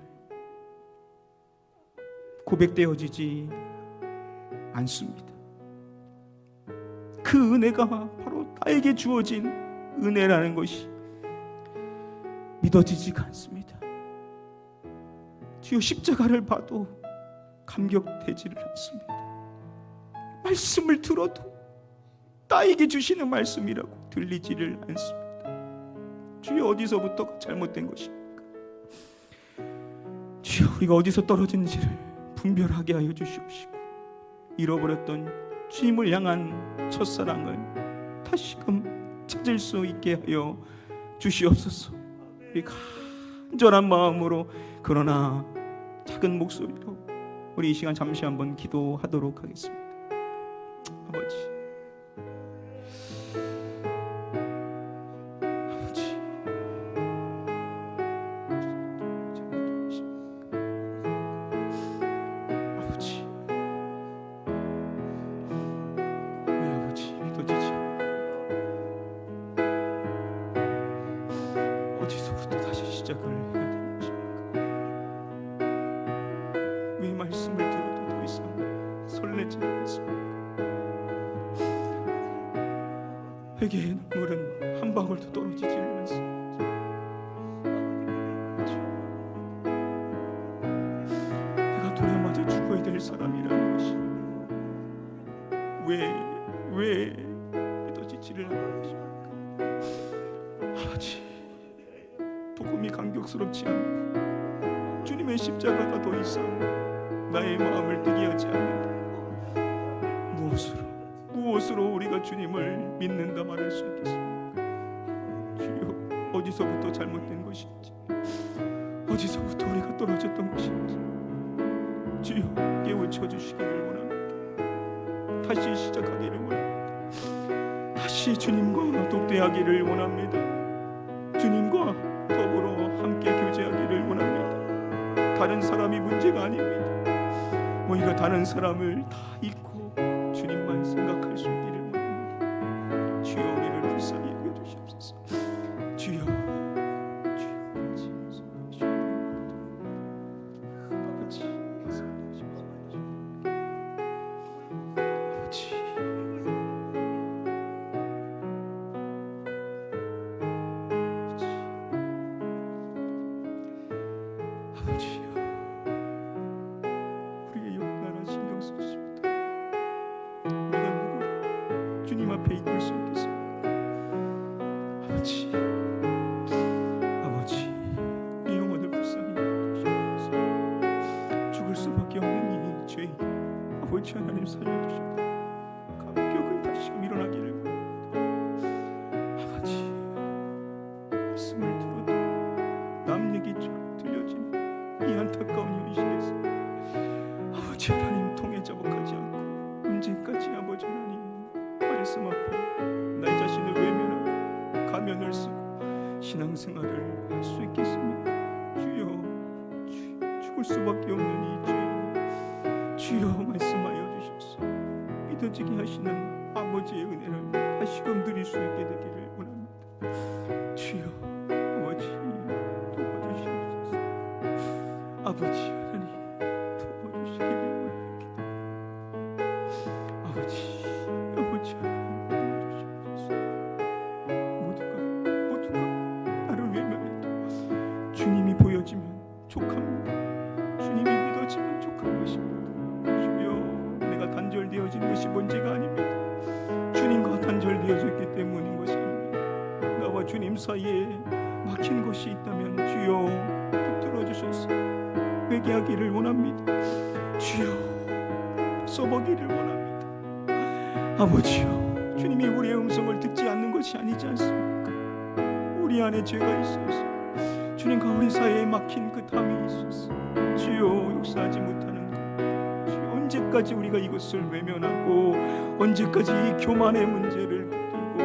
고백되어지지 않습니다. 그 은혜가 바로 나에게 주어진 은혜라는 것이 믿어지지가 않습니다. 주여, 십자가를 봐도 감격되지를 않습니다. 말씀을 들어도 나에게 주시는 말씀이라고 들리지를 않습니다. 주여, 어디서부터 잘못된 것입니까? 주여, 우리가 어디서 떨어진지를 분별하게 하여 주시옵시고, 잃어버렸던 주님을 향한 첫사랑을 다시금 찾을 수 있게 하여 주시옵소서. 우리 간절한 마음으로, 그러나 작은 목소리로 우리 이 시간 잠시 한번 기도하도록 하겠습니다. 아버지, 아버지, 아버지, 왜 아버지 믿어지지 않아요? 어디서부터 다시 시작을 해야 되는 것입니까? 왜 말씀을 들어도 더 이상 설레지 않습니까? 회개의 눈물은 한 방울도 떨어지지 않습니다. 내가 돌에 맞아 죽어야 될 사람이라는 것이 왜 믿어지지를 않는 것입니까? 아버지, 복음이 감격스럽지 않고 주님의 십자가가 더 이상 나의 마음을 뜨게 하지 않는다. 무엇으로 우리가 주님을 믿는다 말할 수 있겠습니까? 주여, 어디서부터 잘못된 것인지, 어디서부터 우리가 떨어졌던 것인지 주여 깨우쳐 주시기를 원합니다. 다시 시작하기를 원합니다. 다시 주님과 독대하기를 원합니다. 주님과 더불어 함께 교제하기를 원합니다. 다른 사람이 문제가 아닙니다. 우리가 다른 사람을 다 잊고 주님만 생각할 수 있기를 원합니다. 주여, 우리를 불쌍히 여겨주시옵소서. 주여, 주님 앞에 이끌 수 있겠습니까? 아버지, 아버지, 이 영혼을 불쌍히 여겨주시옵소서. 죽을 수밖에 없는 이 죄, 아버지 하나님 살려주시옵소서. 감격을 다시금 일어나기를 원합니다. 아버지, 말씀을 들어도 남 얘기처럼 들려지는 이 안타까운 현실에서 아버지 하나님 통해 자복하지 않고 언제까지 아버지 하나님 말씀 앞에 나의 자신을 외면하고 가면을 쓰고 신앙생활을 할 수 있겠습니까? 주여, 죽을 수밖에 없는 이 죄, 주여 말씀하여 주십시오. 믿어지게 하시는 아버지의 은혜를 다시금 누릴 수 있게 되기를 원합니다. 주여, 아버지 도와주시옵소서. 아버지 하나님 도와주시기를 원합니다. 아버지 모두가 나를 외면해도 주님이 보여지면 족합니다. 주님이 믿어지면 족한 것입니다. 주여, 내가 단절되어진 것이 문제가 아닙니다. 주님과 단절되어졌기 때문인 것입니다. 나와 주님 사이에 막힌 것이 있다면 주여 붙들어 주셔서 회개하기를 원합니다. 주여, 써보기를 원합니다. 아버지요, 주님이 우리의 음성을 듣지 않는 것이 아니지 않습니까? 우리 안에 죄가 있어서 주님과 우리 사이에 막힌 그 담이 있어서 주여 역사하지 못하는 것, 주여 언제까지 우리가 이것을 외면하고 언제까지 이 교만의 문제를 붙들고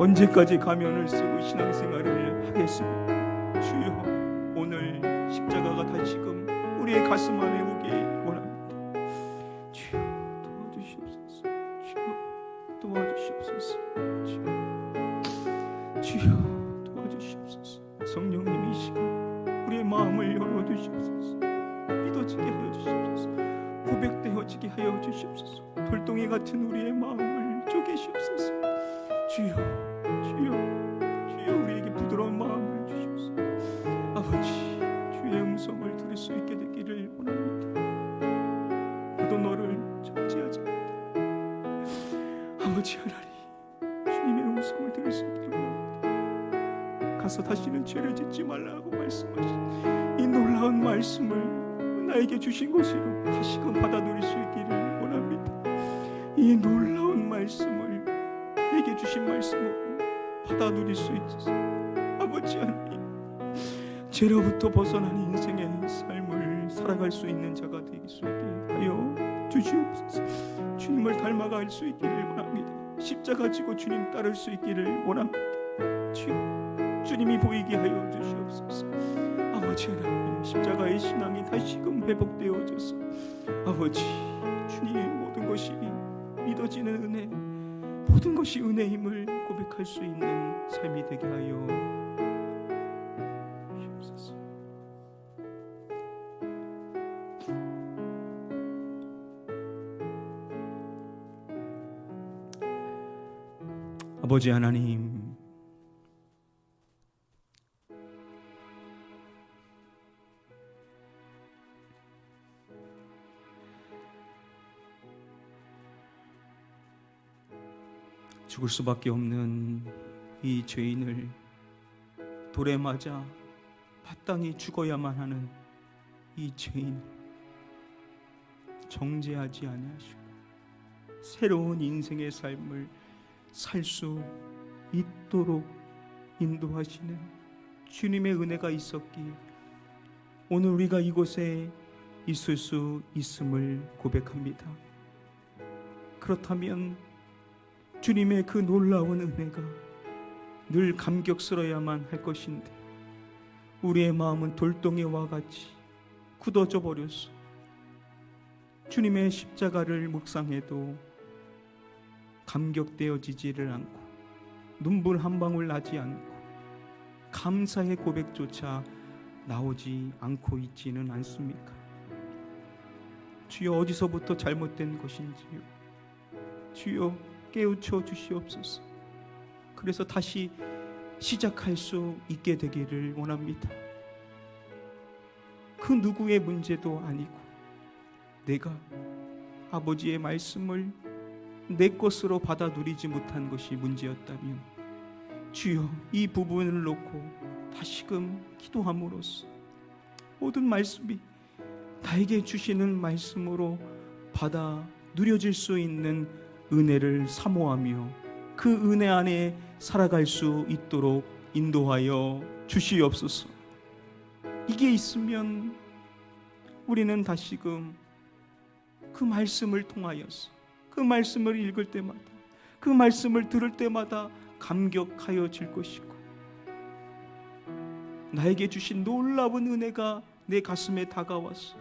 언제까지 가면을 쓰고 신앙생활을 하겠습니까? 주여, 오늘 십자가가 다시금 우리의 가슴 안에 오게 원합니다. 주여 도와주시옵소서. 도와주시옵소서. 주여 도와주시옵소서. 성령님, 이 시간 우리의 마음을 열어주시옵소서. 믿어지게 하여 주시옵소서. 고백되어지게 하여 주시옵소서. 돌덩이 같은 우리의 마음을 쪼개시옵소서. 주여, 주여, 주여, 우리에게 부드러운 마음을 주시옵소서. 아버지 하나님, 주님의 음성을 들을 수 있기를 원합니다. 가서 다시는 죄를 짓지 말라고 말씀하신 이 놀라운 말씀을 나에게 주신 것으로 다시금 받아 누릴 수 있기를 원합니다. 이 놀라운 말씀을, 내게 주신 말씀을 받아 누릴 수 있어서 아버지 하나님, 죄로부터 벗어난 인생의 삶을 살아갈 수 있는 자가 되길 수 있게 하여 주시옵소서. 주님을 닮아갈 수 있기를 원합니다. 십자가 지고 주님 따를 수 있기를 원합니다. 주님이 보이게 하여 주시옵소서. 아버지 하나님, 십자가의 신앙이 다시금 회복되어져서 아버지 주님의 모든 것이 믿어지는 은혜, 모든 것이 은혜임을 고백할 수 있는 삶이 되게 하여 주시옵소서. 아버지 하나님, 죽을 수밖에 없는 이 죄인을 돌에 맞아 마땅히 죽어야만 하는 이 죄인을 정죄하지 아니하시고 새로운 인생의 삶을 살 수 있도록 인도하시는 주님의 은혜가 있었기에 오늘 우리가 이곳에 있을 수 있음을 고백합니다. 그렇다면 주님의 그 놀라운 은혜가 늘 감격스러워야만 할 것인데 우리의 마음은 돌덩이와 같이 굳어져 버렸어. 주님의 십자가를 묵상해도 감격되어지지를 않고 눈물 한 방울 나지 않고 감사의 고백조차 나오지 않고 있지는 않습니까? 주여, 어디서부터 잘못된 것인지요? 주여, 깨우쳐 주시옵소서. 그래서 다시 시작할 수 있게 되기를 원합니다. 그 누구의 문제도 아니고 내가 아버지의 말씀을 내 것으로 받아 누리지 못한 것이 문제였다면 주여, 이 부분을 놓고 다시금 기도함으로써 모든 말씀이 나에게 주시는 말씀으로 받아 누려질 수 있는 은혜를 사모하며 그 은혜 안에 살아갈 수 있도록 인도하여 주시옵소서. 이게 있으면 우리는 다시금 그 말씀을 통하여서 그 말씀을 읽을 때마다 그 말씀을 들을 때마다 감격하여 질 것이고 나에게 주신 놀라운 은혜가 내 가슴에 다가와서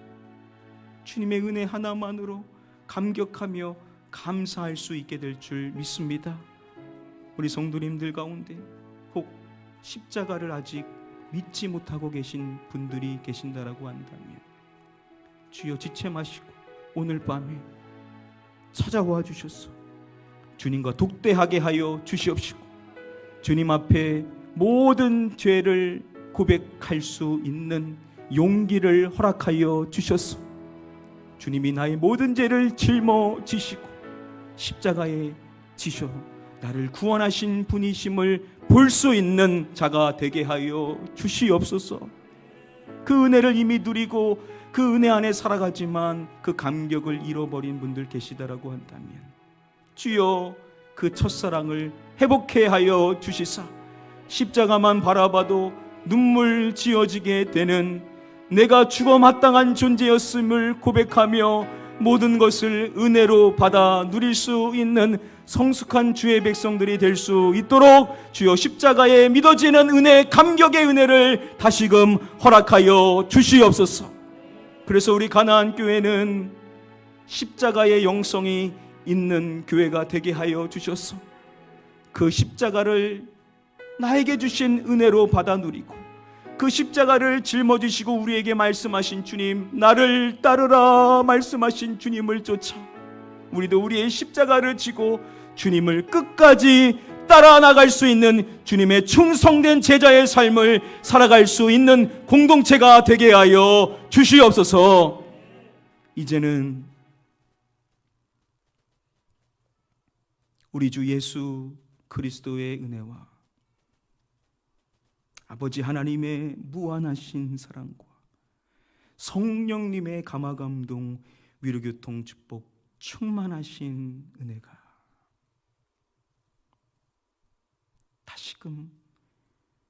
주님의 은혜 하나만으로 감격하며 감사할 수 있게 될 줄 믿습니다. 우리 성도님들 가운데 혹 십자가를 아직 믿지 못하고 계신 분들이 계신다라고 한다면 주여, 지체 마시고 오늘 밤에 찾아와 주셔서 주님과 독대하게 하여 주시옵시고 주님 앞에 모든 죄를 고백할 수 있는 용기를 허락하여 주셔서 주님이 나의 모든 죄를 짊어지시고 십자가에 지셔 나를 구원하신 분이심을 볼 수 있는 자가 되게 하여 주시옵소서. 그 은혜를 이미 누리고 그 은혜 안에 살아가지만 그 감격을 잃어버린 분들 계시다라고 한다면 주여, 그 첫사랑을 회복해 하여 주시사 십자가만 바라봐도 눈물 지어지게 되는 내가 죽어 마땅한 존재였음을 고백하며 모든 것을 은혜로 받아 누릴 수 있는 성숙한 주의 백성들이 될 수 있도록 주여, 십자가에 믿어지는 은혜, 감격의 은혜를 다시금 허락하여 주시옵소서. 그래서 우리 가나안 교회는 십자가의 영성이 있는 교회가 되게 하여 주셔서 그 십자가를 나에게 주신 은혜로 받아 누리고 그 십자가를 짊어지시고 우리에게 말씀하신 주님, 나를 따르라 말씀하신 주님을 쫓아 우리도 우리의 십자가를 지고 주님을 끝까지 따라 나갈 수 있는 주님의 충성된 제자의 삶을 살아갈 수 있는 공동체가 되게 하여 주시옵소서. 이제는 우리 주 예수 그리스도의 은혜와 아버지 하나님의 무한하신 사랑과 성령님의 감화감동 위로교통 축복 충만하신 은혜가 다시금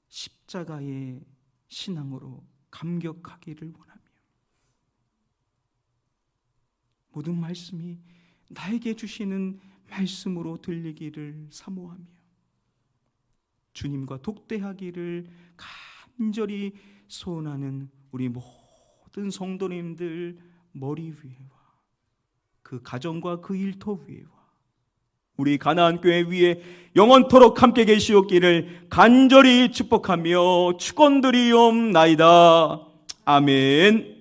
십자가의 신앙으로 감격하기를 원하며 모든 말씀이 나에게 주시는 말씀으로 들리기를 사모하며 주님과 독대하기를 간절히 소원하는 우리 모든 성도님들 머리 위에와 그 가정과 그 일터 위에와 우리 가나안 교회 위에 영원토록 함께 계시옵기를 간절히 축복하며 축원드리옵나이다. 아멘.